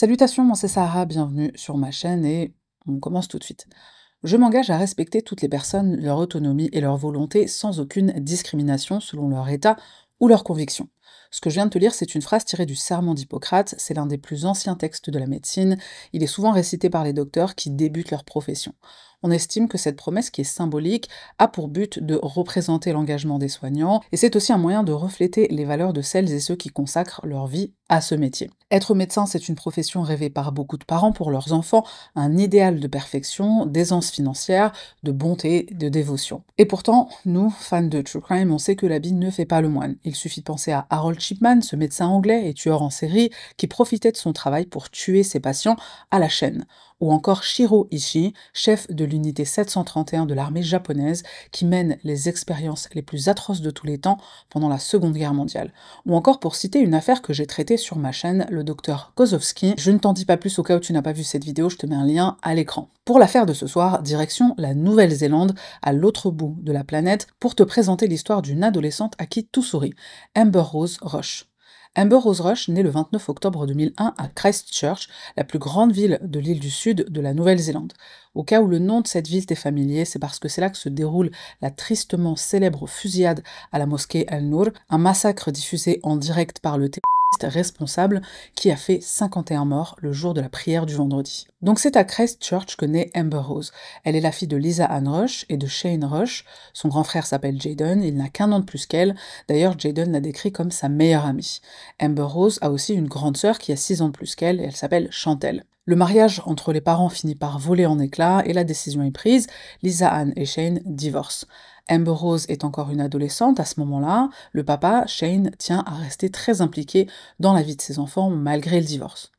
Salutations, moi c'est Sarah, bienvenue sur ma chaîne et on commence tout de suite. Je m'engage à respecter toutes les personnes, leur autonomie et leur volonté sans aucune discrimination selon leur état ou leurs convictions. Ce que je viens de te lire, c'est une phrase tirée du Serment d'Hippocrate, c'est l'un des plus anciens textes de la médecine, il est souvent récité par les docteurs qui débutent leur profession. On estime que cette promesse, qui est symbolique, a pour but de représenter l'engagement des soignants, et c'est aussi un moyen de refléter les valeurs de celles et ceux qui consacrent leur vie à ce métier. Être médecin, c'est une profession rêvée par beaucoup de parents pour leurs enfants, un idéal de perfection, d'aisance financière, de bonté, de dévotion. Et pourtant, nous, fans de True Crime, on sait que l'habit ne fait pas le moine. Il suffit de penser à Harold Shipman, ce médecin anglais et tueur en série, qui profitait de son travail pour tuer ses patients à la chaîne. Ou encore Shiro Ishii, chef de l'unité 731 de l'armée japonaise, qui mène les expériences les plus atroces de tous les temps pendant la Seconde Guerre mondiale. Ou encore pour citer une affaire que j'ai traitée sur ma chaîne, le docteur Kozowski. Je ne t'en dis pas plus au cas où tu n'as pas vu cette vidéo, je te mets un lien à l'écran. Pour l'affaire de ce soir, direction la Nouvelle-Zélande, à l'autre bout de la planète, pour te présenter l'histoire d'une adolescente à qui tout sourit, Amber Rose Rush. Amber Rose Rush naît le 29 octobre 2001 à Christchurch, la plus grande ville de l'île du Sud de la Nouvelle-Zélande. Au cas où le nom de cette ville t'est familier, c'est parce que c'est là que se déroule la tristement célèbre fusillade à la mosquée Al-Nour, un massacre diffusé en direct par le responsable qui a fait 51 morts le jour de la prière du vendredi. Donc c'est à Christchurch que naît Amber Rose. Elle est la fille de Lisa Ann Rush et de Shane Rush. Son grand frère s'appelle Jaden, il n'a qu'un an de plus qu'elle. D'ailleurs, Jaden l'a décrit comme sa meilleure amie. Amber Rose a aussi une grande sœur qui a 6 ans de plus qu'elle et elle s'appelle Chantelle. Le mariage entre les parents finit par voler en éclats et la décision est prise, Lisa Ann et Shane divorcent. Amber Rose est encore une adolescente à ce moment-là, le papa, Shane, tient à rester très impliqué dans la vie de ses enfants malgré le divorce.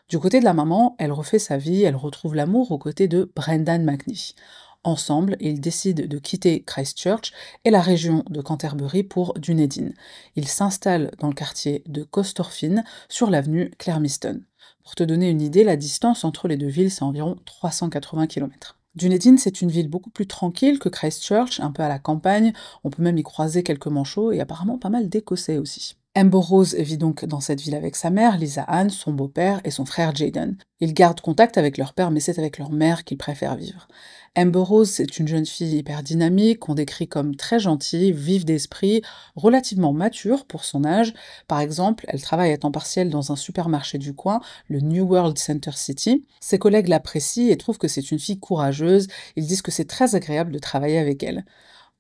Du côté de la maman, elle refait sa vie, elle retrouve l'amour aux côtés de Brendan McNee. Ensemble, ils décident de quitter Christchurch et la région de Canterbury pour Dunedin. Ils s'installent dans le quartier de Corstorphine, sur l'avenue Clermiston. Pour te donner une idée, la distance entre les deux villes, c'est environ 380 km. Dunedin, c'est une ville beaucoup plus tranquille que Christchurch, un peu à la campagne, on peut même y croiser quelques manchots et apparemment pas mal d'Écossais aussi. Amber Rose vit donc dans cette ville avec sa mère, Lisa Ann, son beau-père et son frère Jaden. Ils gardent contact avec leur père, mais c'est avec leur mère qu'ils préfèrent vivre. Amber Rose, c'est une jeune fille hyper dynamique, qu'on décrit comme très gentille, vive d'esprit, relativement mature pour son âge. Par exemple, elle travaille à temps partiel dans un supermarché du coin, le New World Center City. Ses collègues l'apprécient et trouvent que c'est une fille courageuse, ils disent que c'est très agréable de travailler avec elle.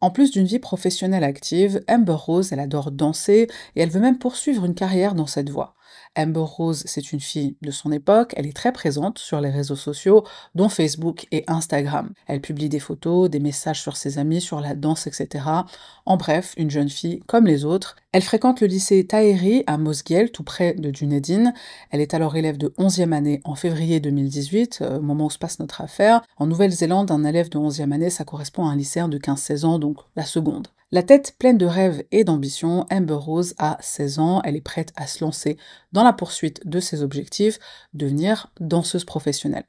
En plus d'une vie professionnelle active, Amber Rose, elle adore danser et elle veut même poursuivre une carrière dans cette voie. Amber Rose, c'est une fille de son époque, elle est très présente sur les réseaux sociaux, dont Facebook et Instagram. Elle publie des photos, des messages sur ses amis, sur la danse, etc. En bref, une jeune fille comme les autres. Elle fréquente le lycée Taheri à Mosgiel, tout près de Dunedin. Elle est alors élève de 11e année en février 2018, au moment où se passe notre affaire. En Nouvelle-Zélande, un élève de 11e année, ça correspond à un lycéen de 15-16 ans, donc la seconde. La tête pleine de rêves et d'ambition, Amber Rose a 16 ans, elle est prête à se lancer dans la poursuite de ses objectifs, devenir danseuse professionnelle.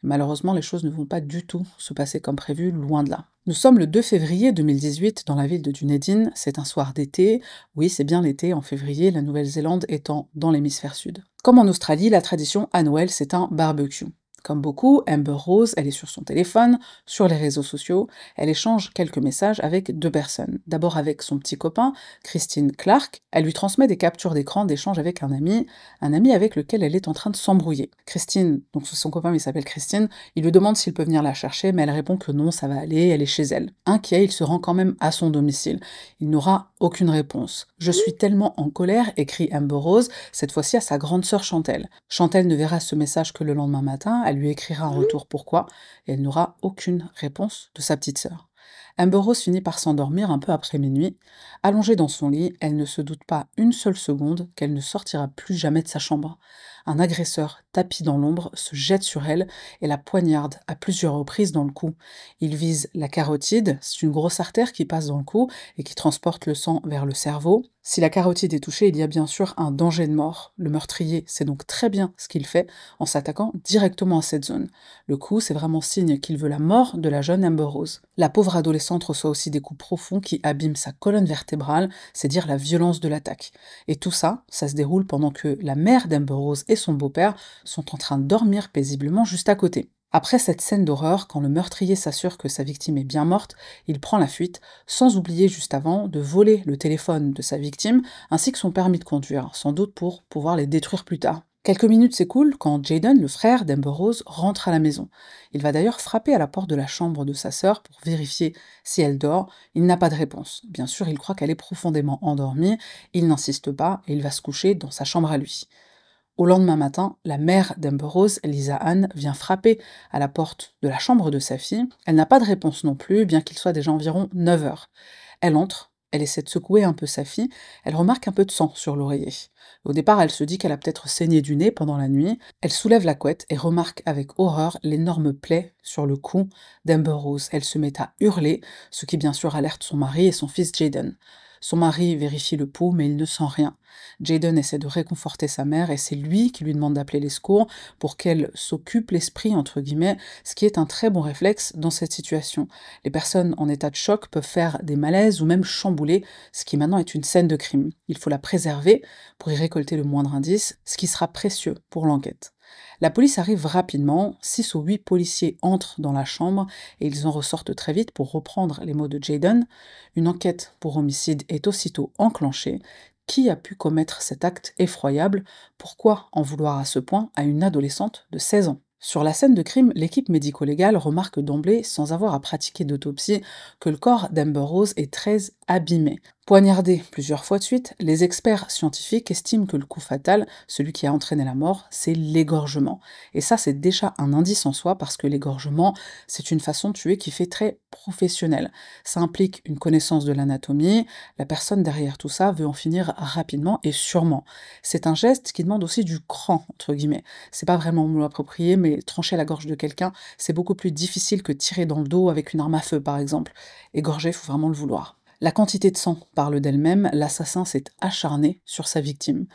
Malheureusement, les choses ne vont pas du tout se passer comme prévu, loin de là. Nous sommes le 2 février 2018 dans la ville de Dunedin, c'est un soir d'été, oui c'est bien l'été en février, la Nouvelle-Zélande étant dans l'hémisphère sud. Comme en Australie, la tradition à Noël c'est un barbecue. Comme beaucoup, Amber Rose, elle est sur son téléphone, sur les réseaux sociaux, elle échange quelques messages avec deux personnes. D'abord avec son petit copain, Christine Clark, elle lui transmet des captures d'écran d'échange avec un ami avec lequel elle est en train de s'embrouiller. Christine, donc son copain il s'appelle Christine, il lui demande s'il peut venir la chercher, mais elle répond que non, ça va aller, elle est chez elle. Inquiet, il se rend quand même à son domicile. Il n'aura aucune réponse. Je suis tellement en colère, écrit Amber Rose, cette fois-ci à sa grande sœur Chantelle. Chantelle ne verra ce message que le lendemain matin, elle lui écrira en retour pourquoi, et elle n'aura aucune réponse de sa petite sœur. Amber Rose finit par s'endormir un peu après minuit. Allongée dans son lit, elle ne se doute pas une seule seconde qu'elle ne sortira plus jamais de sa chambre. Un agresseur, tapi dans l'ombre, se jette sur elle et la poignarde à plusieurs reprises dans le cou. Il vise la carotide, c'est une grosse artère qui passe dans le cou et qui transporte le sang vers le cerveau. Si la carotide est touchée, il y a bien sûr un danger de mort. Le meurtrier sait donc très bien ce qu'il fait en s'attaquant directement à cette zone. Le coup, c'est vraiment signe qu'il veut la mort de la jeune Amber Rose. La pauvre adolescente L'adolescente reçoit aussi des coups profonds qui abîment sa colonne vertébrale, c'est dire la violence de l'attaque. Et tout ça, ça se déroule pendant que la mère d'Amber Rose et son beau-père sont en train de dormir paisiblement juste à côté. Après cette scène d'horreur, quand le meurtrier s'assure que sa victime est bien morte, il prend la fuite, sans oublier juste avant de voler le téléphone de sa victime, ainsi que son permis de conduire, sans doute pour pouvoir les détruire plus tard. Quelques minutes s'écoulent quand Jaden, le frère d'Amber Rose, rentre à la maison. Il va d'ailleurs frapper à la porte de la chambre de sa sœur pour vérifier si elle dort. Il n'a pas de réponse. Bien sûr, il croit qu'elle est profondément endormie, il n'insiste pas et il va se coucher dans sa chambre à lui. Au lendemain matin, la mère d'Amber Rose, Lisa Ann, vient frapper à la porte de la chambre de sa fille. Elle n'a pas de réponse non plus, bien qu'il soit déjà environ 9 heures. Elle entre, elle essaie de secouer un peu sa fille, elle remarque un peu de sang sur l'oreiller. Au départ, elle se dit qu'elle a peut-être saigné du nez pendant la nuit. Elle soulève la couette et remarque avec horreur l'énorme plaie sur le cou d'Amber Rose. Elle se met à hurler, ce qui bien sûr alerte son mari et son fils Jaden. Son mari vérifie le pouls, mais il ne sent rien. Jaden essaie de réconforter sa mère et c'est lui qui lui demande d'appeler les secours pour qu'elle s'occupe l'esprit, entre guillemets, ce qui est un très bon réflexe dans cette situation. Les personnes en état de choc peuvent faire des malaises ou même chambouler, ce qui maintenant est une scène de crime. Il faut la préserver pour y récolter le moindre indice, ce qui sera précieux pour l'enquête. La police arrive rapidement, 6 ou 8 policiers entrent dans la chambre et ils en ressortent très vite pour reprendre les mots de Jaden. Une enquête pour homicide est aussitôt enclenchée. Qui a pu commettre cet acte effroyable? Pourquoi en vouloir à ce point à une adolescente de 16 ans? Sur la scène de crime, l'équipe médico-légale remarque d'emblée, sans avoir à pratiquer d'autopsie, que le corps d'Amber Rose est très abîmé. Poignardé plusieurs fois de suite, les experts scientifiques estiment que le coup fatal, celui qui a entraîné la mort, c'est l'égorgement. Et ça, c'est déjà un indice en soi, parce que l'égorgement, c'est une façon de tuer qui fait très professionnelle. Ça implique une connaissance de l'anatomie, la personne derrière tout ça veut en finir rapidement et sûrement. C'est un geste qui demande aussi du cran, entre guillemets. C'est pas vraiment le mot approprié, mais trancher la gorge de quelqu'un, c'est beaucoup plus difficile que tirer dans le dos avec une arme à feu, par exemple. Égorger, faut vraiment le vouloir. La quantité de sang parle d'elle-même, l'assassin s'est acharné sur sa victime.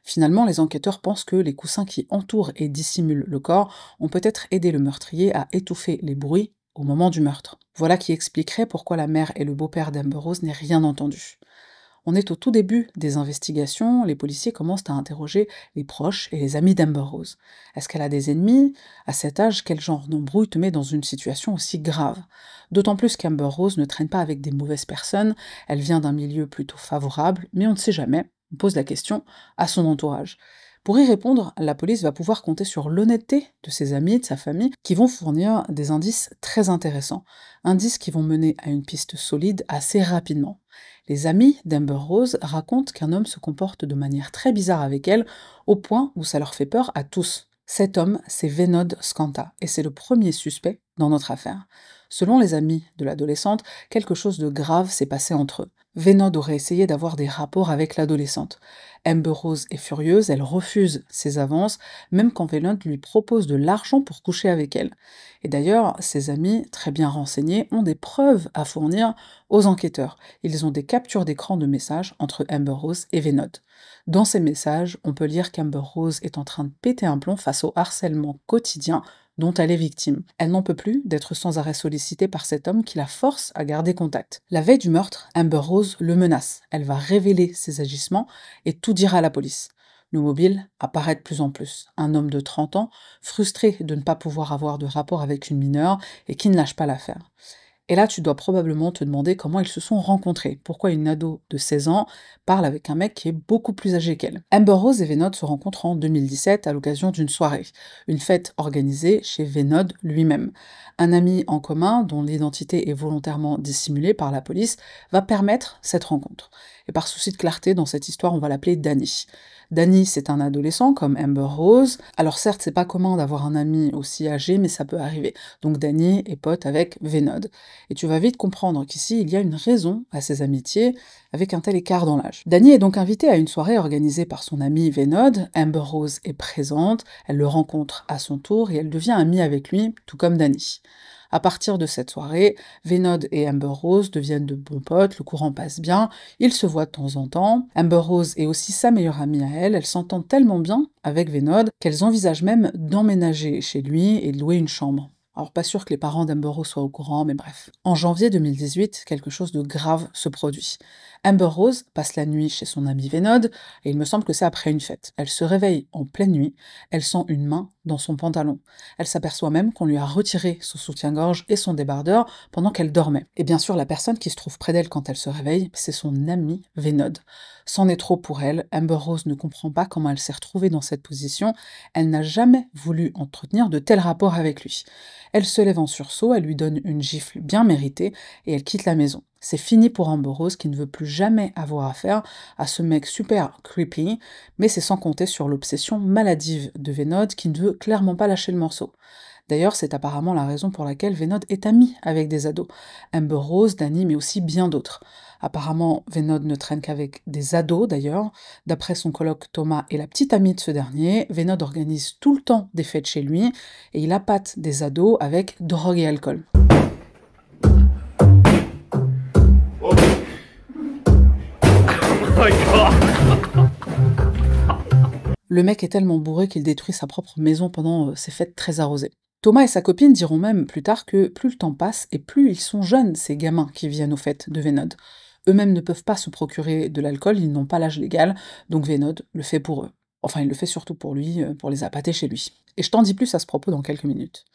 Finalement, les enquêteurs pensent que les coussins qui entourent et dissimulent le corps ont peut-être aidé le meurtrier à étouffer les bruits au moment du meurtre. Voilà qui expliquerait pourquoi la mère et le beau-père d'Amber Rose n'aient rien entendu. On est au tout début des investigations, les policiers commencent à interroger les proches et les amis d'Amber Rose. Est-ce qu'elle a des ennemis? À cet âge, quel genre d'embrouille te met dans une situation aussi grave? D'autant plus qu'Amber Rose ne traîne pas avec des mauvaises personnes, elle vient d'un milieu plutôt favorable, mais on ne sait jamais, on pose la question à son entourage. Pour y répondre, la police va pouvoir compter sur l'honnêteté de ses amis, de sa famille, qui vont fournir des indices très intéressants. Indices qui vont mener à une piste solide assez rapidement. Les amis d'Amber Rose racontent qu'un homme se comporte de manière très bizarre avec elle, au point où ça leur fait peur à tous. Cet homme, c'est Vinod Skanta, et c'est le premier suspect dans notre affaire. Selon les amis de l'adolescente, quelque chose de grave s'est passé entre eux. Vinod aurait essayé d'avoir des rapports avec l'adolescente. Amber Rose est furieuse, elle refuse ses avances, même quand Vinod lui propose de l'argent pour coucher avec elle. Et d'ailleurs, ses amis, très bien renseignés, ont des preuves à fournir aux enquêteurs. Ils ont des captures d'écran de messages entre Amber Rose et Vinod. Dans ces messages, on peut lire qu'Amber Rose est en train de péter un plomb face au harcèlement quotidien dont elle est victime. Elle n'en peut plus d'être sans arrêt sollicitée par cet homme qui la force à garder contact. La veille du meurtre, Amber Rose le menace. Elle va révéler ses agissements et tout dire à la police. Le mobile apparaît de plus en plus. Un homme de 30 ans, frustré de ne pas pouvoir avoir de rapport avec une mineure et qui ne lâche pas l'affaire. Et là, tu dois probablement te demander comment ils se sont rencontrés. Pourquoi une ado de 16 ans parle avec un mec qui est beaucoup plus âgé qu'elle. Amber Rose et Vinod se rencontrent en 2017 à l'occasion d'une soirée. Une fête organisée chez Vinod lui-même. Un ami en commun, dont l'identité est volontairement dissimulée par la police, va permettre cette rencontre. Et par souci de clarté dans cette histoire, on va l'appeler Danny. Danny, c'est un adolescent comme Amber Rose. Alors certes, c'est pas commun d'avoir un ami aussi âgé, mais ça peut arriver. Donc Danny est pote avec Vinod. Et tu vas vite comprendre qu'ici, il y a une raison à ces amitiés avec un tel écart dans l'âge. Danny est donc invité à une soirée organisée par son ami Vinod. Amber Rose est présente, elle le rencontre à son tour et elle devient amie avec lui, tout comme Danny. À partir de cette soirée, Vinod et Amber Rose deviennent de bons potes, le courant passe bien, ils se voient de temps en temps. Amber Rose est aussi sa meilleure amie à elle, elles s'entendent tellement bien avec Vinod qu'elles envisagent même d'emménager chez lui et de louer une chambre. Alors pas sûr que les parents d'Amber Rose soient au courant, mais bref. En janvier 2018, quelque chose de grave se produit. Amber Rose passe la nuit chez son ami Venod, et il me semble que c'est après une fête. Elle se réveille en pleine nuit, elle sent une main dans son pantalon. Elle s'aperçoit même qu'on lui a retiré son soutien-gorge et son débardeur pendant qu'elle dormait. Et bien sûr, la personne qui se trouve près d'elle quand elle se réveille, c'est son ami Venod. C'en est trop pour elle, Amber Rose ne comprend pas comment elle s'est retrouvée dans cette position, elle n'a jamais voulu entretenir de tels rapports avec lui. Elle se lève en sursaut, elle lui donne une gifle bien méritée et elle quitte la maison. C'est fini pour Amber Rose qui ne veut plus jamais avoir affaire à ce mec super creepy, mais c'est sans compter sur l'obsession maladive de Venod qui ne veut clairement pas lâcher le morceau. D'ailleurs, c'est apparemment la raison pour laquelle Venod est ami avec des ados. Amber Rose, Danny, mais aussi bien d'autres. Apparemment, Venod ne traîne qu'avec des ados d'ailleurs. D'après son coloc Thomas et la petite amie de ce dernier, Venod organise tout le temps des fêtes chez lui et il appâte des ados avec drogue et alcool. Le mec est tellement bourré qu'il détruit sa propre maison pendant ses fêtes très arrosées. Thomas et sa copine diront même plus tard que plus le temps passe et plus ils sont jeunes, ces gamins qui viennent aux fêtes de Venod. Eux-mêmes ne peuvent pas se procurer de l'alcool, ils n'ont pas l'âge légal, donc Venod le fait pour eux. Enfin, il le fait surtout pour lui, pour les appâter chez lui. Et je t'en dis plus à ce propos dans quelques minutes.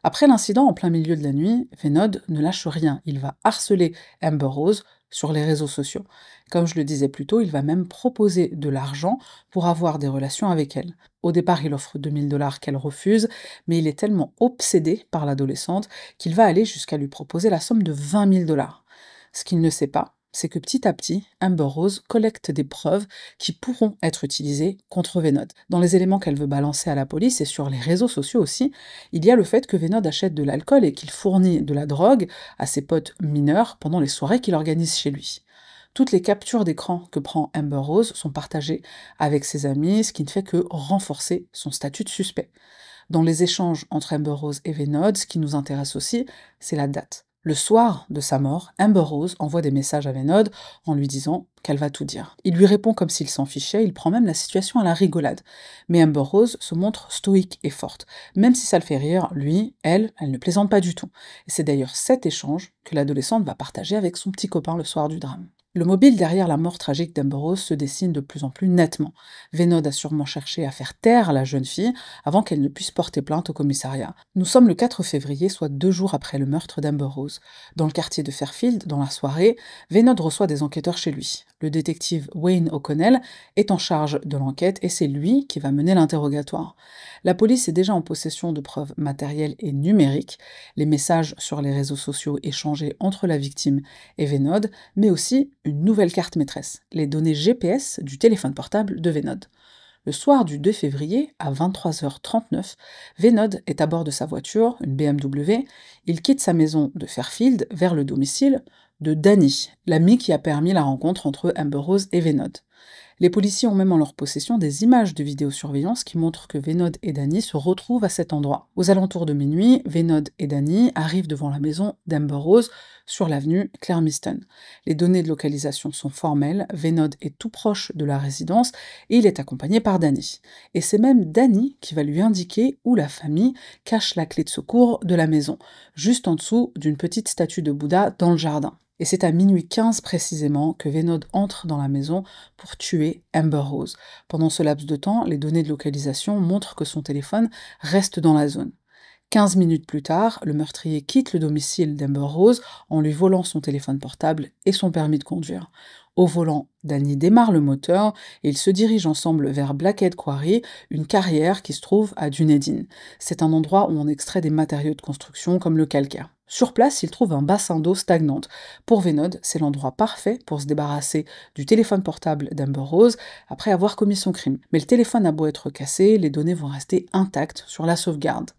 Après l'incident en plein milieu de la nuit, Venod ne lâche rien, il va harceler Amber Rose sur les réseaux sociaux. Comme je le disais plus tôt, il va même proposer de l'argent pour avoir des relations avec elle. Au départ, il offre 2000 $ qu'elle refuse, mais il est tellement obsédé par l'adolescente qu'il va aller jusqu'à lui proposer la somme de 20 000 $. Ce qu'il ne sait pas, c'est que petit à petit, Amber Rose collecte des preuves qui pourront être utilisées contre Venod. Dans les éléments qu'elle veut balancer à la police et sur les réseaux sociaux aussi, il y a le fait que Venod achète de l'alcool et qu'il fournit de la drogue à ses potes mineurs pendant les soirées qu'il organise chez lui. Toutes les captures d'écran que prend Amber Rose sont partagées avec ses amis, ce qui ne fait que renforcer son statut de suspect. Dans les échanges entre Amber Rose et Venod, ce qui nous intéresse aussi, c'est la date. Le soir de sa mort, Amber Rose envoie des messages à Venod en lui disant qu'elle va tout dire. Il lui répond comme s'il s'en fichait, il prend même la situation à la rigolade. Mais Amber Rose se montre stoïque et forte. Même si ça le fait rire, lui, elle ne plaisante pas du tout. Et c'est d'ailleurs cet échange que l'adolescente va partager avec son petit copain le soir du drame. Le mobile derrière la mort tragique d'Amber Rose se dessine de plus en plus nettement. Venod a sûrement cherché à faire taire la jeune fille avant qu'elle ne puisse porter plainte au commissariat. Nous sommes le 4 février, soit 2 jours après le meurtre d'Amber Rose. Dans le quartier de Fairfield, dans la soirée, Venod reçoit des enquêteurs chez lui. Le détective Wayne O'Connell est en charge de l'enquête et c'est lui qui va mener l'interrogatoire. La police est déjà en possession de preuves matérielles et numériques, les messages sur les réseaux sociaux échangés entre la victime et Venod, mais aussi une nouvelle carte maîtresse, les données GPS du téléphone portable de Venod. Le soir du 2 février, à 23h39, Venod est à bord de sa voiture, une BMW. Il quitte sa maison de Fairfield vers le domicile de Danny, l'ami qui a permis la rencontre entre Amber Rose et Venod. Les policiers ont même en leur possession des images de vidéosurveillance qui montrent que Venod et Danny se retrouvent à cet endroit. Aux alentours de minuit, Venod et Danny arrivent devant la maison d'Amber Rose sur l'avenue Clermiston. Les données de localisation sont formelles, Venod est tout proche de la résidence et il est accompagné par Danny. Et c'est même Danny qui va lui indiquer où la famille cache la clé de secours de la maison, juste en dessous d'une petite statue de Bouddha dans le jardin. Et c'est à minuit 15 précisément que Venod entre dans la maison pour tuer Amber Rose. Pendant ce laps de temps, les données de localisation montrent que son téléphone reste dans la zone. 15 minutes plus tard, le meurtrier quitte le domicile d'Amber Rose en lui volant son téléphone portable et son permis de conduire. Au volant, Danny démarre le moteur et ils se dirigent ensemble vers Blackhead Quarry, une carrière qui se trouve à Dunedin. C'est un endroit où on extrait des matériaux de construction comme le calcaire. Sur place, ils trouvent un bassin d'eau stagnante. Pour Venod, c'est l'endroit parfait pour se débarrasser du téléphone portable d'Amber Rose après avoir commis son crime. Mais le téléphone a beau être cassé, les données vont rester intactes sur la sauvegarde.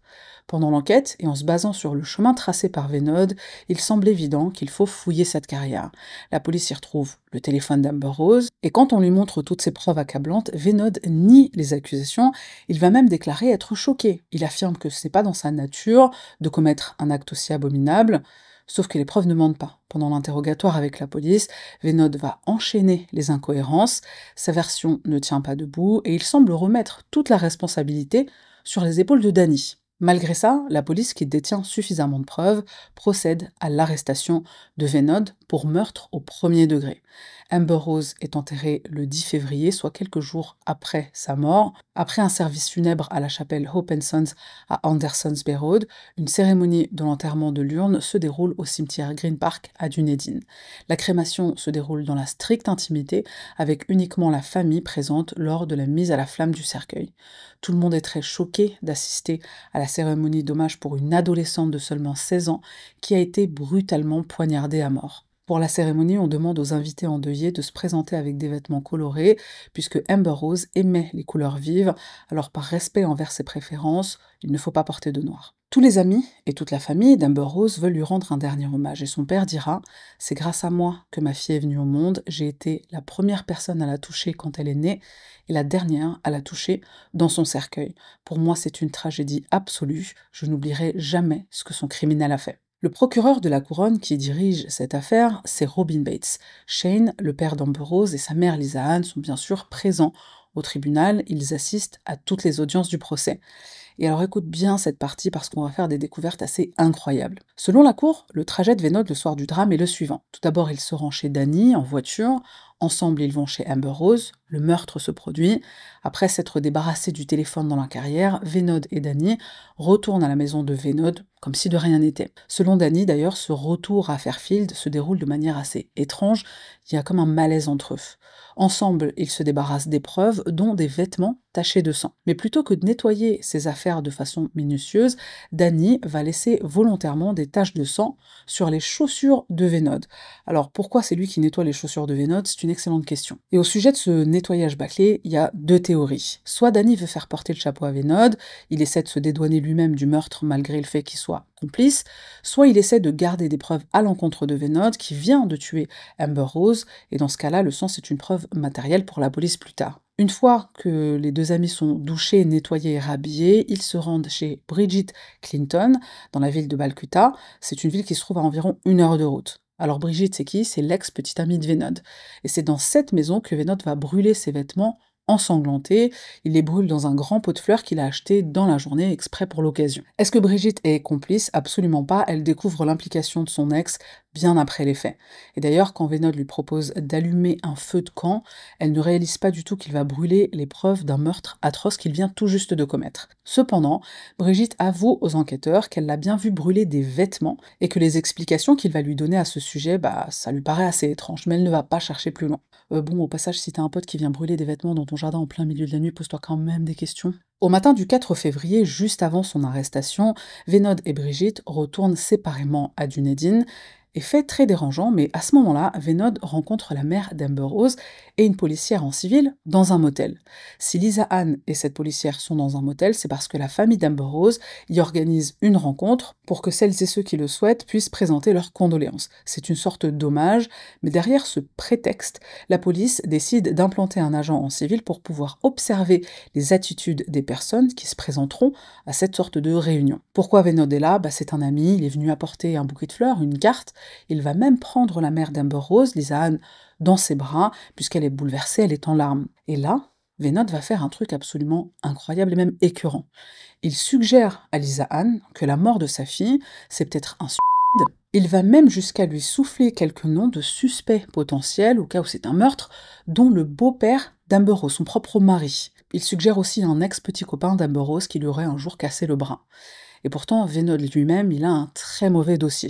Pendant l'enquête, et en se basant sur le chemin tracé par Venod, il semble évident qu'il faut fouiller cette carrière. La police y retrouve le téléphone d'Amber Rose, et quand on lui montre toutes ces preuves accablantes, Venod nie les accusations, il va même déclarer être choqué. Il affirme que c'est pas dans sa nature de commettre un acte aussi abominable, sauf que les preuves ne mentent pas. Pendant l'interrogatoire avec la police, Venod va enchaîner les incohérences, sa version ne tient pas debout, et il semble remettre toute la responsabilité sur les épaules de Danny. Malgré ça, la police, qui détient suffisamment de preuves, procède à l'arrestation de Venod pour meurtre au premier degré. Amber Rose est enterrée le 10 février, soit quelques jours après sa mort. Après un service funèbre à la chapelle Hope and Sons à Anderson's Bay Road, une cérémonie de l'enterrement de l'urne se déroule au cimetière Green Park à Dunedin. La crémation se déroule dans la stricte intimité, avec uniquement la famille présente lors de la mise à la flamme du cercueil. Tout le monde est très choqué d'assister à la cérémonie d'hommage pour une adolescente de seulement 16 ans qui a été brutalement poignardée à mort. Pour la cérémonie, on demande aux invités endeuillés de se présenter avec des vêtements colorés, puisque Amber Rose aimait les couleurs vives, alors par respect envers ses préférences, il ne faut pas porter de noir. Tous les amis et toute la famille d'Amber Rose veulent lui rendre un dernier hommage, et son père dira: «C'est grâce à moi que ma fille est venue au monde, j'ai été la première personne à la toucher quand elle est née, et la dernière à la toucher dans son cercueil. Pour moi, c'est une tragédie absolue, je n'oublierai jamais ce que son criminel a fait.» Le procureur de la couronne qui dirige cette affaire, c'est Robin Bates. Shane, le père d'Amber Rose, et sa mère Lisa Ann sont bien sûr présents au tribunal, ils assistent à toutes les audiences du procès. Et alors écoute bien cette partie parce qu'on va faire des découvertes assez incroyables. Selon la cour, le trajet de Venod le soir du drame est le suivant. Tout d'abord, il se rend chez Danny en voiture. Ensemble, ils vont chez Amber Rose. Le meurtre se produit. Après s'être débarrassés du téléphone dans la carrière, Venod et Danny retournent à la maison de Venod comme si de rien n'était. Selon Danny, d'ailleurs, ce retour à Fairfield se déroule de manière assez étrange. Il y a comme un malaise entre eux. Ensemble, ils se débarrassent des preuves, dont des vêtements tachés de sang. Mais plutôt que de nettoyer ses affaires de façon minutieuse, Danny va laisser volontairement des taches de sang sur les chaussures de Venod. Alors pourquoi c'est lui qui nettoie les chaussures de Venod? C'est une excellente question. Et au sujet de ce nettoyage bâclé, il y a deux théories. Soit Danny veut faire porter le chapeau à Venod, il essaie de se dédouaner lui-même du meurtre malgré le fait qu'il soit complice, soit il essaie de garder des preuves à l'encontre de Venod qui vient de tuer Amber Rose, et dans ce cas-là, le sang c'est une preuve matérielle pour la police plus tard. Une fois que les deux amis sont douchés, nettoyés et rhabillés, ils se rendent chez Bridget Clinton, dans la ville de Balcuta. C'est une ville qui se trouve à environ 1 heure de route. Alors Bridget, c'est qui? C'est l'ex-petite amie de Venod. Et c'est dans cette maison que Venod va brûler ses vêtements ensanglantés. Il les brûle dans un grand pot de fleurs qu'il a acheté dans la journée exprès pour l'occasion. Est-ce que Brigitte est complice? Absolument pas. Elle découvre l'implication de son ex bien après les faits. Et d'ailleurs, quand Venod lui propose d'allumer un feu de camp, elle ne réalise pas du tout qu'il va brûler les preuves d'un meurtre atroce qu'il vient tout juste de commettre. Cependant, Brigitte avoue aux enquêteurs qu'elle l'a bien vu brûler des vêtements et que les explications qu'il va lui donner à ce sujet, ça lui paraît assez étrange, mais elle ne va pas chercher plus loin. Bon, au passage, si t'as un pote qui vient brûler des vêtements dans ton jardin en plein milieu de la nuit, pose-toi quand même des questions. Au matin du 4 février, juste avant son arrestation, Venod et Brigitte retournent séparément à Dunedin. Et fait très dérangeant, mais à ce moment-là, Venod rencontre la mère d'Amber Rose et une policière en civil dans un motel. Si Lisa Ann et cette policière sont dans un motel, c'est parce que la famille d'Amber Rose y organise une rencontre pour que celles et ceux qui le souhaitent puissent présenter leurs condoléances. C'est une sorte d'hommage, mais derrière ce prétexte, la police décide d'implanter un agent en civil pour pouvoir observer les attitudes des personnes qui se présenteront à cette sorte de réunion. Pourquoi Venod est là? C'est un ami, il est venu apporter un bouquet de fleurs, une carte. Il va même prendre la mère d'Amber Rose, Lisa Ann, dans ses bras, puisqu'elle est bouleversée, elle est en larmes. Et là, Venod va faire un truc absolument incroyable et même écœurant. Il suggère à Lisa Ann que la mort de sa fille, c'est peut-être un suicide. Il va même jusqu'à lui souffler quelques noms de suspects potentiels, au cas où c'est un meurtre, dont le beau-père d'Amber Rose, son propre mari. Il suggère aussi un ex-petit copain d'Amber Rose qui lui aurait un jour cassé le bras. Et pourtant, Venod lui-même, il a un très mauvais dossier.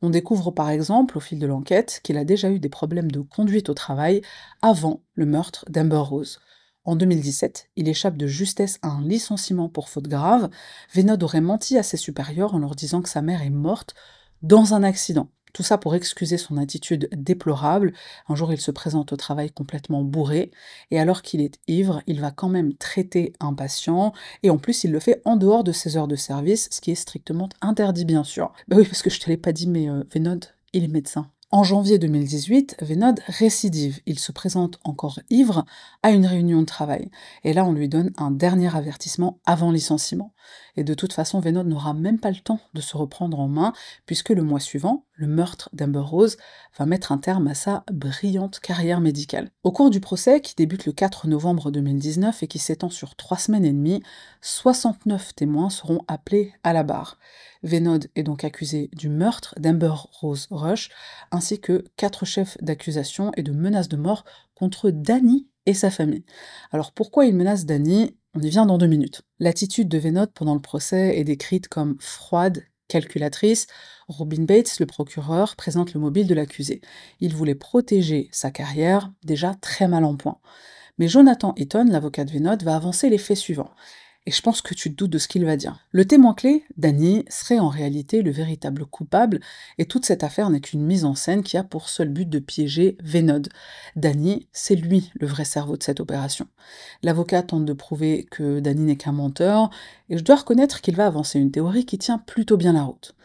On découvre par exemple, au fil de l'enquête, qu'il a déjà eu des problèmes de conduite au travail avant le meurtre d'Amber Rose. En 2017, il échappe de justesse à un licenciement pour faute grave. Venod aurait menti à ses supérieurs en leur disant que sa mère est morte dans un accident. Tout ça pour excuser son attitude déplorable. Un jour, il se présente au travail complètement bourré, et alors qu'il est ivre, il va quand même traiter un patient, et en plus, il le fait en dehors de ses heures de service, ce qui est strictement interdit, bien sûr. Bah oui, parce que je te l'ai pas dit, mais Venod, il est médecin. En janvier 2018, Venod récidive. Il se présente encore ivre à une réunion de travail. Et là, on lui donne un dernier avertissement avant licenciement. Et de toute façon, Venod n'aura même pas le temps de se reprendre en main, puisque le mois suivant, le meurtre d'Amber Rose va mettre un terme à sa brillante carrière médicale. Au cours du procès, qui débute le 4 novembre 2019 et qui s'étend sur 3 semaines et demie, 69 témoins seront appelés à la barre. Venod est donc accusé du meurtre d'Amber Rose Rush, ainsi que 4 chefs d'accusation et de menaces de mort contre Danny et sa famille. Alors pourquoi il menace Danny? On y vient dans 2 minutes. L'attitude de Venod pendant le procès est décrite comme froide, calculatrice. Robin Bates, le procureur, présente le mobile de l'accusé. Il voulait protéger sa carrière, déjà très mal en point. Mais Jonathan Eaton, l'avocat de Venod, va avancer les faits suivants. Et je pense que tu te doutes de ce qu'il va dire. Le témoin clé, Danny, serait en réalité le véritable coupable, et toute cette affaire n'est qu'une mise en scène qui a pour seul but de piéger Venod. Danny, c'est lui le vrai cerveau de cette opération. L'avocat tente de prouver que Danny n'est qu'un menteur, et je dois reconnaître qu'il va avancer une théorie qui tient plutôt bien la route.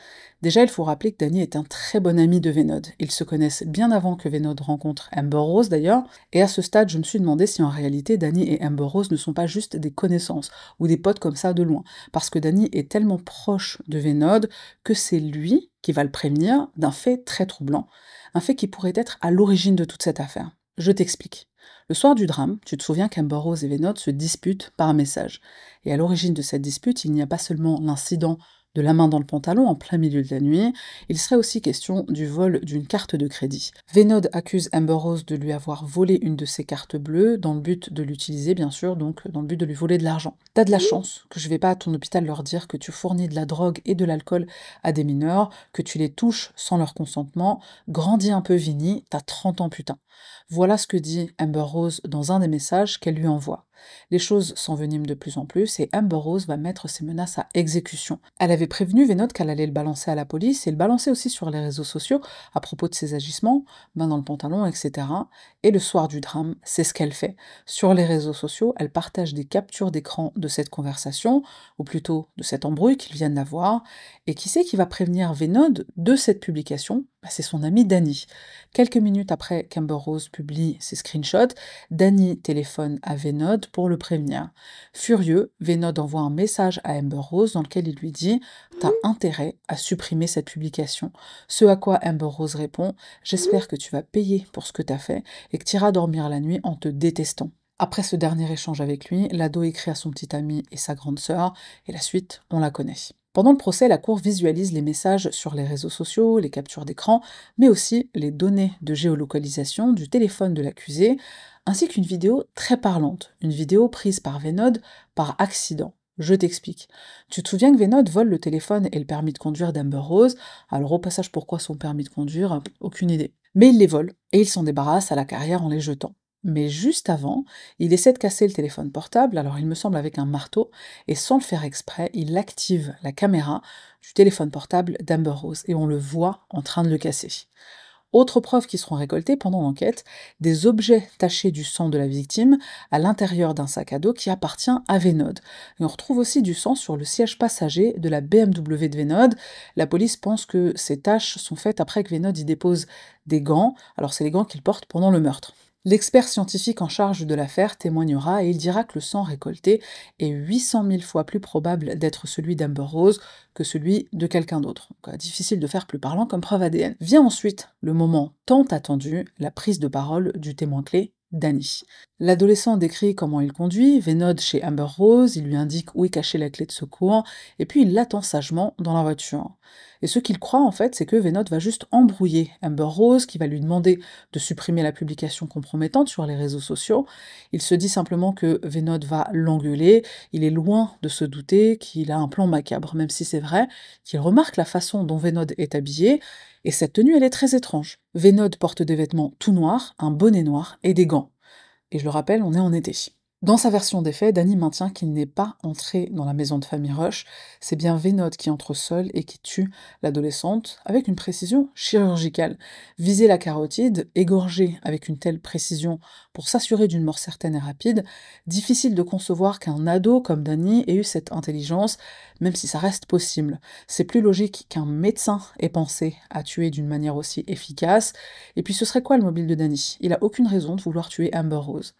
Déjà, il faut rappeler que Danny est un très bon ami de Venod. Ils se connaissent bien avant que Venod rencontre Amber Rose d'ailleurs, et à ce stade, je me suis demandé si en réalité Danny et Amber Rose ne sont pas juste des connaissances, ou des potes comme ça de loin, parce que Danny est tellement proche de Venod que c'est lui qui va le prévenir d'un fait très troublant, un fait qui pourrait être à l'origine de toute cette affaire. Je t'explique. Le soir du drame, tu te souviens qu'Amber Rose et Venod se disputent par message. Et à l'origine de cette dispute, il n'y a pas seulement l'incident de la main dans le pantalon en plein milieu de la nuit, il serait aussi question du vol d'une carte de crédit. Venod accuse Amber Rose de lui avoir volé une de ses cartes bleues, dans le but de l'utiliser bien sûr, donc dans le but de lui voler de l'argent. T'as de la chance que je vais pas à ton hôpital leur dire que tu fournis de la drogue et de l'alcool à des mineurs, que tu les touches sans leur consentement, grandis un peu Vinny, t'as 30 ans putain. Voilà ce que dit Amber Rose dans un des messages qu'elle lui envoie. Les choses s'enveniment de plus en plus et Amber Rose va mettre ses menaces à exécution. Elle avait prévenu Venod qu'elle allait le balancer à la police et le balancer aussi sur les réseaux sociaux à propos de ses agissements, main dans le pantalon, etc. Et le soir du drame, c'est ce qu'elle fait. Sur les réseaux sociaux, elle partage des captures d'écran de cette conversation, ou plutôt de cette embrouille qu'ils viennent d'avoir, et qui c'est qui va prévenir Venod de cette publication? C'est son ami Danny. Quelques minutes après qu'Amber Rose publie ses screenshots, Danny téléphone à Venod pour le prévenir. Furieux, Venod envoie un message à Amber Rose dans lequel il lui dit « T'as intérêt à supprimer cette publication ». Ce à quoi Amber Rose répond « J'espère que tu vas payer pour ce que t'as fait et que t'iras dormir la nuit en te détestant ». Après ce dernier échange avec lui, l'ado écrit à son petit ami et sa grande sœur, et la suite, on la connaît. Pendant le procès, la cour visualise les messages sur les réseaux sociaux, les captures d'écran, mais aussi les données de géolocalisation du téléphone de l'accusé, ainsi qu'une vidéo très parlante, une vidéo prise par Venod par accident. Je t'explique. Tu te souviens que Venod vole le téléphone et le permis de conduire d'Amber Rose, alors au passage pourquoi son permis de conduire, aucune idée. Mais il les vole, et il s'en débarrasse à la carrière en les jetant. Mais juste avant, il essaie de casser le téléphone portable, alors il me semble avec un marteau, et sans le faire exprès, il active la caméra du téléphone portable d'Amber Rose, et on le voit en train de le casser. Autres preuves qui seront récoltées pendant l'enquête, des objets tachés du sang de la victime à l'intérieur d'un sac à dos qui appartient à Venod. Et on retrouve aussi du sang sur le siège passager de la BMW de Venod. La police pense que ces taches sont faites après que Venod y dépose des gants, alors c'est les gants qu'il porte pendant le meurtre. L'expert scientifique en charge de l'affaire témoignera et il dira que le sang récolté est 800 000 fois plus probable d'être celui d'Amber Rose que celui de quelqu'un d'autre. Donc, difficile de faire plus parlant comme preuve ADN. Vient ensuite le moment tant attendu, la prise de parole du témoin clé, Danny. L'adolescent décrit comment il conduit, Venod chez Amber Rose, il lui indique où est cachée la clé de secours, et puis il l'attend sagement dans la voiture. Et ce qu'il croit en fait, c'est que Venod va juste embrouiller Amber Rose, qui va lui demander de supprimer la publication compromettante sur les réseaux sociaux. Il se dit simplement que Venod va l'engueuler, il est loin de se douter qu'il a un plan macabre, même si c'est vrai qu'il remarque la façon dont Venod est habillé, et cette tenue, elle est très étrange. Venod porte des vêtements tout noirs, un bonnet noir et des gants. Et je le rappelle, on est en été. Dans sa version des faits, Danny maintient qu'il n'est pas entré dans la maison de famille Rush, c'est bien Venod qui entre seul et qui tue l'adolescente avec une précision chirurgicale. Viser la carotide, égorger avec une telle précision pour s'assurer d'une mort certaine et rapide, difficile de concevoir qu'un ado comme Danny ait eu cette intelligence, même si ça reste possible. C'est plus logique qu'un médecin ait pensé à tuer d'une manière aussi efficace. Et puis ce serait quoi le mobile de Danny? Il a aucune raison de vouloir tuer Amber Rose.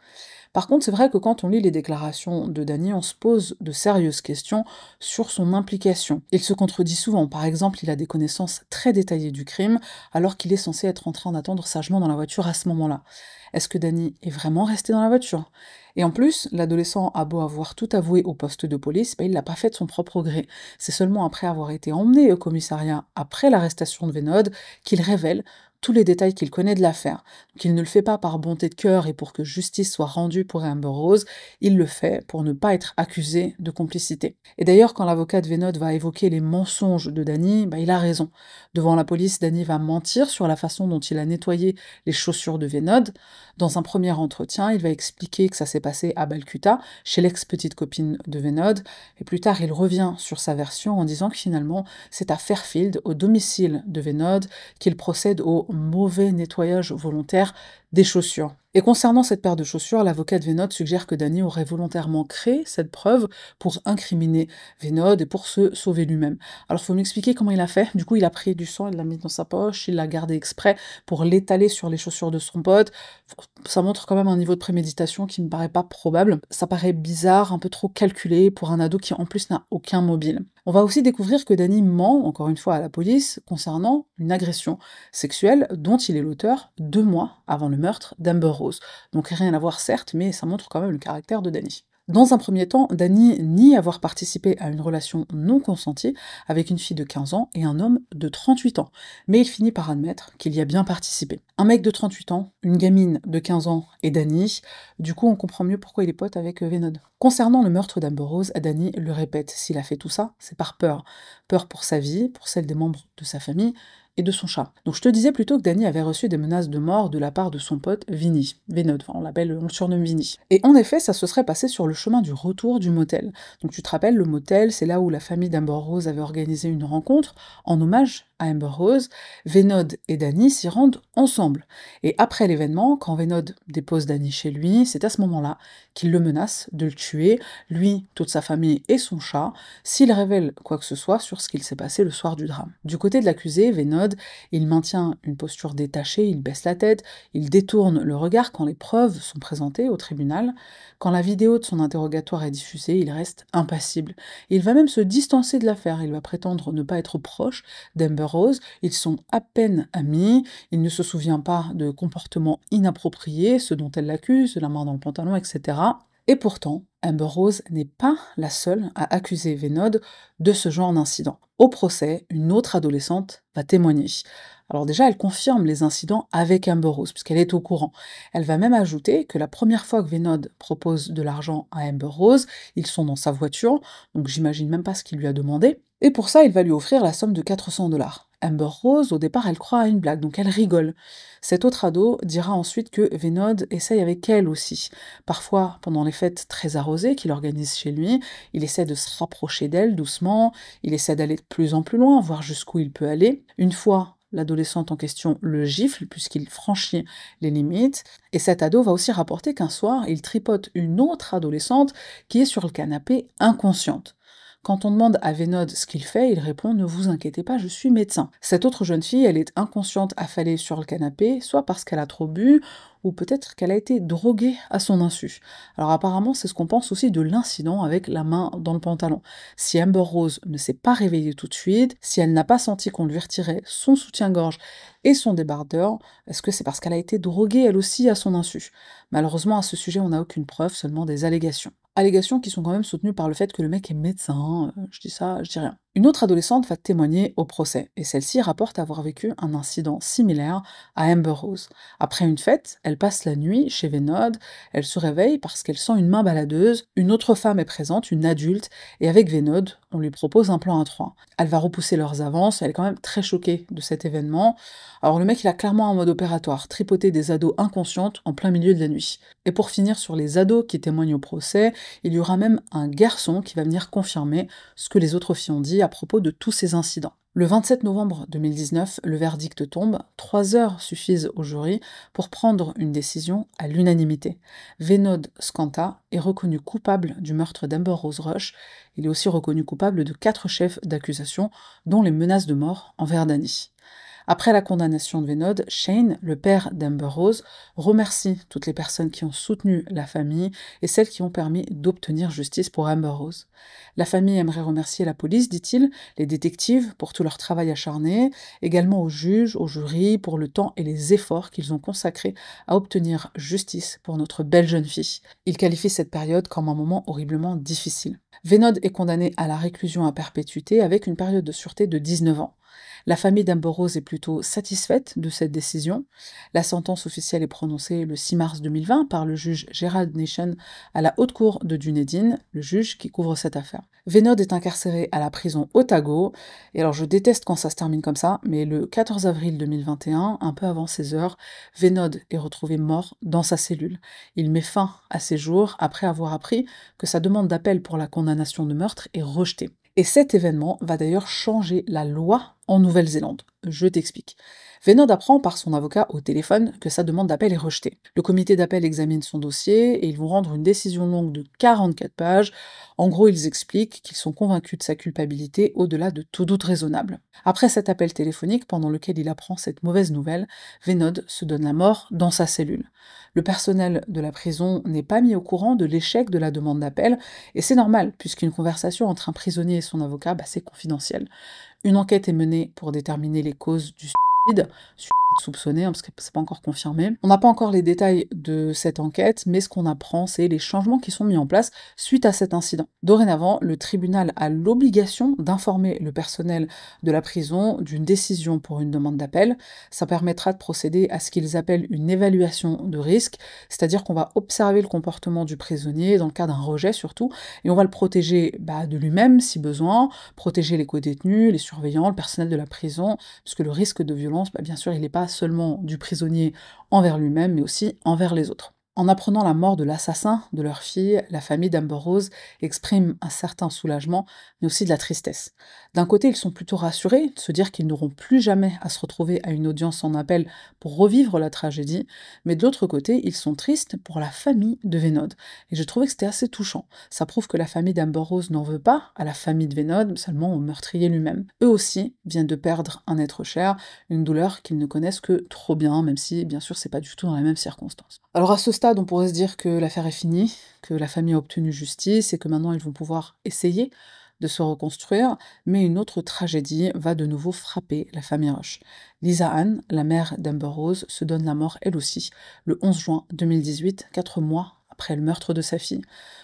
Par contre, c'est vrai que quand on lit les déclarations de Danny, on se pose de sérieuses questions sur son implication. Il se contredit souvent, par exemple, il a des connaissances très détaillées du crime, alors qu'il est censé être en train d'attendre sagement dans la voiture à ce moment-là. Est-ce que Danny est vraiment resté dans la voiture? Et en plus, l'adolescent a beau avoir tout avoué au poste de police, il l'a pas fait de son propre gré. C'est seulement après avoir été emmené au commissariat après l'arrestation de Venod qu'il révèle tous les détails qu'il connaît de l'affaire. Donc il ne le fait pas par bonté de cœur et pour que justice soit rendue pour Amber Rose, il le fait pour ne pas être accusé de complicité. Et d'ailleurs, quand l'avocat de Venod va évoquer les mensonges de Danny, il a raison. Devant la police, Danny va mentir sur la façon dont il a nettoyé les chaussures de Venod. Dans un premier entretien, il va expliquer que ça s'est passé à Balcuta, chez l'ex-petite copine de Venod, et plus tard il revient sur sa version en disant que finalement c'est à Fairfield, au domicile de Venod, qu'il procède au mauvais nettoyage volontaire des chaussures. Et concernant cette paire de chaussures, l'avocat de Venod suggère que Danny aurait volontairement créé cette preuve pour incriminer Venod et pour se sauver lui-même. Alors faut m'expliquer comment il a fait. Du coup, il a pris du sang, il l'a mis dans sa poche, il l'a gardé exprès pour l'étaler sur les chaussures de son pote. Ça montre quand même un niveau de préméditation qui me paraît pas probable. Ça paraît bizarre, un peu trop calculé pour un ado qui en plus n'a aucun mobile. On va aussi découvrir que Danny ment, encore une fois à la police, concernant une agression sexuelle dont il est l'auteur 2 mois avant le meurtre d'Amber Rose. Donc rien à voir certes, mais ça montre quand même le caractère de Danny. Dans un premier temps, Danny nie avoir participé à une relation non consentie avec une fille de 15 ans et un homme de 38 ans, mais il finit par admettre qu'il y a bien participé. Un mec de 38 ans, une gamine de 15 ans et Danny, du coup on comprend mieux pourquoi il est pote avec Venod. Concernant le meurtre d'Amber Rose, Danny le répète, s'il a fait tout ça, c'est par peur. Peur pour sa vie, pour celle des membres de sa famille, et de son chat. Donc je te disais plutôt que Danny avait reçu des menaces de mort de la part de son pote Vinny, Venod, enfin on le surnomme Vinny. Et en effet, ça se serait passé sur le chemin du retour du motel. Donc tu te rappelles, le motel, c'est là où la famille d'Amber Rose avait organisé une rencontre en hommage à Amber Rose. Venod et Danny s'y rendent ensemble. Et après l'événement, quand Venod dépose Danny chez lui, c'est à ce moment-là qu'il le menace de le tuer, lui, toute sa famille et son chat, s'il révèle quoi que ce soit sur ce qu'il s'est passé le soir du drame. Du côté de l'accusé, Venod, il maintient une posture détachée, il baisse la tête, il détourne le regard quand les preuves sont présentées au tribunal. Quand la vidéo de son interrogatoire est diffusée, il reste impassible. Il va même se distancer de l'affaire, il va prétendre ne pas être proche d'Amber Rose, ils sont à peine amis, il ne se souvient pas de comportements inappropriés, ceux dont elle l'accuse, la main dans le pantalon, etc. Et pourtant, Amber Rose n'est pas la seule à accuser Venod de ce genre d'incident. Au procès, une autre adolescente va témoigner. Alors déjà, elle confirme les incidents avec Amber Rose, puisqu'elle est au courant. Elle va même ajouter que la première fois que Venod propose de l'argent à Amber Rose, ils sont dans sa voiture, donc j'imagine même pas ce qu'il lui a demandé, et pour ça, il va lui offrir la somme de 400 $. Amber Rose, au départ, elle croit à une blague, donc elle rigole. Cet autre ado dira ensuite que Venod essaye avec elle aussi. Parfois, pendant les fêtes très arrosées qu'il organise chez lui, il essaie de se rapprocher d'elle doucement, il essaie d'aller de plus en plus loin, voir jusqu'où il peut aller. Une fois, l'adolescente en question le gifle, puisqu'il franchit les limites, et cet ado va aussi rapporter qu'un soir, il tripote une autre adolescente qui est sur le canapé inconsciente. Quand on demande à Venod ce qu'il fait, il répond « Ne vous inquiétez pas, je suis médecin ». Cette autre jeune fille, elle est inconsciente affalée sur le canapé, soit parce qu'elle a trop bu, ou peut-être qu'elle a été droguée à son insu. Alors apparemment, c'est ce qu'on pense aussi de l'incident avec la main dans le pantalon. Si Amber Rose ne s'est pas réveillée tout de suite, si elle n'a pas senti qu'on lui retirait son soutien-gorge et son débardeur, est-ce que c'est parce qu'elle a été droguée elle aussi à son insu? Malheureusement, à ce sujet, on n'a aucune preuve, seulement des allégations. Allégations qui sont quand même soutenues par le fait que le mec est médecin, je dis ça, je dis rien. Une autre adolescente va témoigner au procès, et celle-ci rapporte avoir vécu un incident similaire à Amber Rose. Après une fête, elle passe la nuit chez Venod, elle se réveille parce qu'elle sent une main baladeuse, une autre femme est présente, une adulte, et avec Venod, on lui propose un plan à trois. Elle va repousser leurs avances, elle est quand même très choquée de cet événement. Alors le mec il a clairement un mode opératoire, tripoter des ados inconscientes en plein milieu de la nuit. Et pour finir sur les ados qui témoignent au procès, il y aura même un garçon qui va venir confirmer ce que les autres filles ont dit à propos de tous ces incidents. Le 27 novembre 2019, le verdict tombe, 3 heures suffisent au jury pour prendre une décision à l'unanimité. Venod Skanta est reconnu coupable du meurtre d'Amber Rose Rush, il est aussi reconnu coupable de 4 chefs d'accusation, dont les menaces de mort envers Danny. Après la condamnation de Venod, Shane, le père d'Amber Rose, remercie toutes les personnes qui ont soutenu la famille et celles qui ont permis d'obtenir justice pour Amber Rose. La famille aimerait remercier la police, dit-il, les détectives pour tout leur travail acharné, également aux juges, aux jurys pour le temps et les efforts qu'ils ont consacrés à obtenir justice pour notre belle jeune fille. Il qualifie cette période comme un moment horriblement difficile. Venod est condamné à la réclusion à perpétuité avec une période de sûreté de 19 ans. La famille d'Amber Rose est plutôt satisfaite de cette décision. La sentence officielle est prononcée le 6 mars 2020 par le juge Gerald Nation à la haute cour de Dunedin, le juge qui couvre cette affaire. Venod est incarcéré à la prison Otago, et alors je déteste quand ça se termine comme ça, mais le 14 avril 2021, un peu avant 16 heures, Venod est retrouvé mort dans sa cellule. Il met fin à ses jours après avoir appris que sa demande d'appel pour la condamnation de meurtre est rejetée. Et cet événement va d'ailleurs changer la loi en Nouvelle-Zélande. Je t'explique. Venod apprend par son avocat au téléphone que sa demande d'appel est rejetée. Le comité d'appel examine son dossier et ils vont rendre une décision longue de 44 pages. En gros, ils expliquent qu'ils sont convaincus de sa culpabilité au-delà de tout doute raisonnable. Après cet appel téléphonique, pendant lequel il apprend cette mauvaise nouvelle, Venod se donne la mort dans sa cellule. Le personnel de la prison n'est pas mis au courant de l'échec de la demande d'appel, et c'est normal, puisqu'une conversation entre un prisonnier et son avocat, c'est confidentiel. Une enquête est menée pour déterminer les causes du suicide soupçonné, parce que c'est pas encore confirmé. On n'a pas encore les détails de cette enquête, mais ce qu'on apprend, c'est les changements qui sont mis en place suite à cet incident. Dorénavant, le tribunal a l'obligation d'informer le personnel de la prison d'une décision pour une demande d'appel. Ça permettra de procéder à ce qu'ils appellent une évaluation de risque, c'est-à-dire qu'on va observer le comportement du prisonnier dans le cas d'un rejet surtout, et on va le protéger de lui-même si besoin, protéger les co-détenus, les surveillants, le personnel de la prison, parce que le risque de violence, bien sûr, il n'est pas seulement du prisonnier envers lui-même, mais aussi envers les autres. En apprenant la mort de l'assassin de leur fille, la famille d'Amber Rose exprime un certain soulagement, mais aussi de la tristesse. D'un côté, ils sont plutôt rassurés de se dire qu'ils n'auront plus jamais à se retrouver à une audience en appel pour revivre la tragédie, mais de l'autre côté, ils sont tristes pour la famille de Venod. Et je trouvais que c'était assez touchant. Ça prouve que la famille d'Amber Rose n'en veut pas à la famille de Venod, seulement au meurtrier lui-même. Eux aussi viennent de perdre un être cher, une douleur qu'ils ne connaissent que trop bien, même si, bien sûr, c'est pas du tout dans la même circonstance. Alors à ce stade, on pourrait se dire que l'affaire est finie, que la famille a obtenu justice et que maintenant ils vont pouvoir essayer de se reconstruire, mais une autre tragédie va de nouveau frapper la famille Rush. Lisa Ann, la mère d'Amber Rose, se donne la mort elle aussi, le 11 juin 2018, 4 mois après le meurtre de sa fille.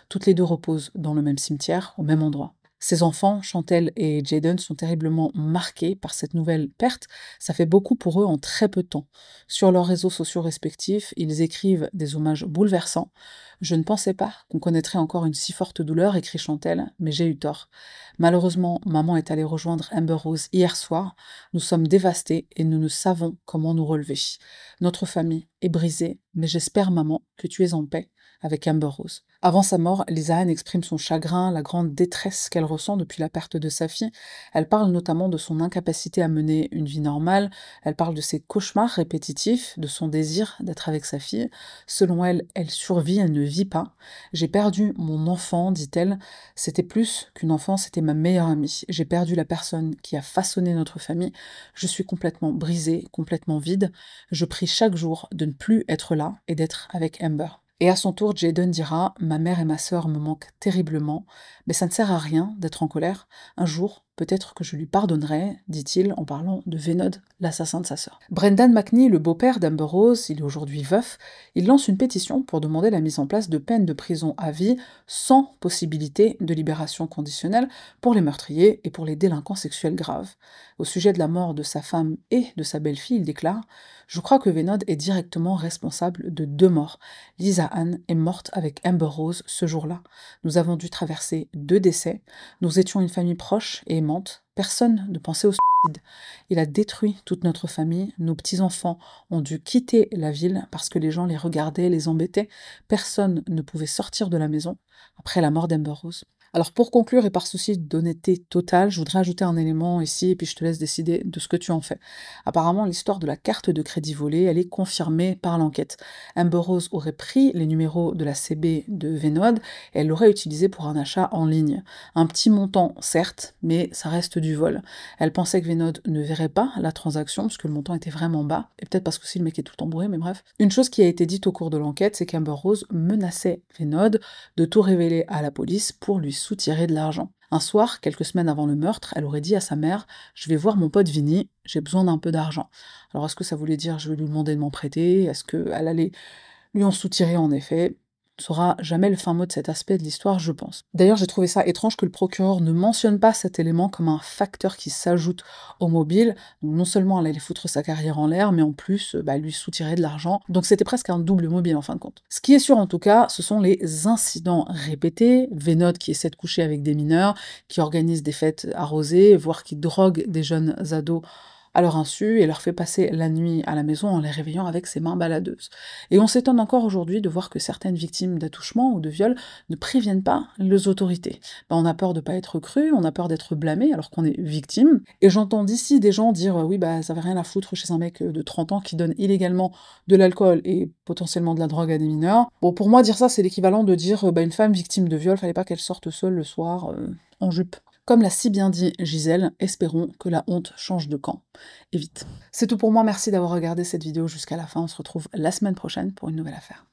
Toutes les deux reposent dans le même cimetière, au même endroit. Ses enfants, Chantel et Jaden, sont terriblement marqués par cette nouvelle perte. Ça fait beaucoup pour eux en très peu de temps. Sur leurs réseaux sociaux respectifs, ils écrivent des hommages bouleversants. Je ne pensais pas qu'on connaîtrait encore une si forte douleur, écrit Chantel, mais j'ai eu tort. Malheureusement, maman est allée rejoindre Amber Rose hier soir. Nous sommes dévastés et nous ne savons comment nous relever. Notre famille est brisée, mais j'espère, maman, que tu es en paix avec Amber Rose. Avant sa mort, Lisa Ann exprime son chagrin, la grande détresse qu'elle ressent depuis la perte de sa fille. Elle parle notamment de son incapacité à mener une vie normale, elle parle de ses cauchemars répétitifs, de son désir d'être avec sa fille. Selon elle, elle survit, elle ne vit pas. J'ai perdu mon enfant, dit-elle. C'était plus qu'une enfant, c'était ma meilleure amie. J'ai perdu la personne qui a façonné notre famille. Je suis complètement brisée, complètement vide. Je prie chaque jour de ne plus être là et d'être avec Amber. Et à son tour, Jaden dira « Ma mère et ma sœur me manquent terriblement, mais ça ne sert à rien d'être en colère. Un jour, peut-être que je lui pardonnerai, dit-il en parlant de Venod, l'assassin de sa sœur. Brendan McNee, le beau-père d'Amber Rose, il est aujourd'hui veuf, il lance une pétition pour demander la mise en place de peines de prison à vie sans possibilité de libération conditionnelle pour les meurtriers et pour les délinquants sexuels graves. Au sujet de la mort de sa femme et de sa belle-fille, il déclare « Je crois que Venod est directement responsable de 2 morts. Lisa Ann est morte avec Amber Rose ce jour-là. Nous avons dû traverser 2 décès. Nous étions une famille proche et aimante. Personne ne pensait au suicide. Il a détruit toute notre famille. Nos petits-enfants ont dû quitter la ville parce que les gens les regardaient, les embêtaient. Personne ne pouvait sortir de la maison après la mort d'Amber Rose. » Alors pour conclure et par souci d'honnêteté totale, je voudrais ajouter un élément ici et puis je te laisse décider de ce que tu en fais. Apparemment, l'histoire de la carte de crédit volée, elle est confirmée par l'enquête. Amber Rose aurait pris les numéros de la CB de Venod et elle l'aurait utilisé pour un achat en ligne. Un petit montant, certes, mais ça reste du vol. Elle pensait que Venod ne verrait pas la transaction parce que le montant était vraiment bas, et peut-être parce que aussi le mec est tout le temps bourré, mais bref. Une chose qui a été dite au cours de l'enquête, c'est qu'Amber Rose menaçait Venod de tout révéler à la police pour lui soutirer de l'argent. Un soir, quelques semaines avant le meurtre, elle aurait dit à sa mère « Je vais voir mon pote Vinny, j'ai besoin d'un peu d'argent. » Alors est-ce que ça voulait dire « Je vais lui demander de m'en prêter » Est-ce qu'elle allait lui en soutirer en effet? On ne saura jamais le fin mot de cet aspect de l'histoire, je pense. D'ailleurs, j'ai trouvé ça étrange que le procureur ne mentionne pas cet élément comme un facteur qui s'ajoute au mobile. Donc, non seulement elle allait foutre sa carrière en l'air, mais en plus, lui soutirer de l'argent. Donc c'était presque un double mobile en fin de compte. Ce qui est sûr en tout cas, ce sont les incidents répétés. Venod qui essaie de coucher avec des mineurs, qui organise des fêtes arrosées, voire qui drogue des jeunes ados à leur insu et leur fait passer la nuit à la maison en les réveillant avec ses mains baladeuses. Et on s'étonne encore aujourd'hui de voir que certaines victimes d'attouchement ou de viol ne préviennent pas les autorités. On a peur de pas être cru, on a peur d'être blâmé alors qu'on est victime. Et j'entends d'ici des gens dire oui ça avait rien à foutre chez un mec de 30 ans qui donne illégalement de l'alcool et potentiellement de la drogue à des mineurs. Bon, pour moi dire ça c'est l'équivalent de dire une femme victime de viol, fallait pas qu'elle sorte seule le soir en jupe. Comme l'a si bien dit Gisèle, espérons que la honte change de camp. Et vite. C'est tout pour moi, merci d'avoir regardé cette vidéo jusqu'à la fin, on se retrouve la semaine prochaine pour une nouvelle affaire.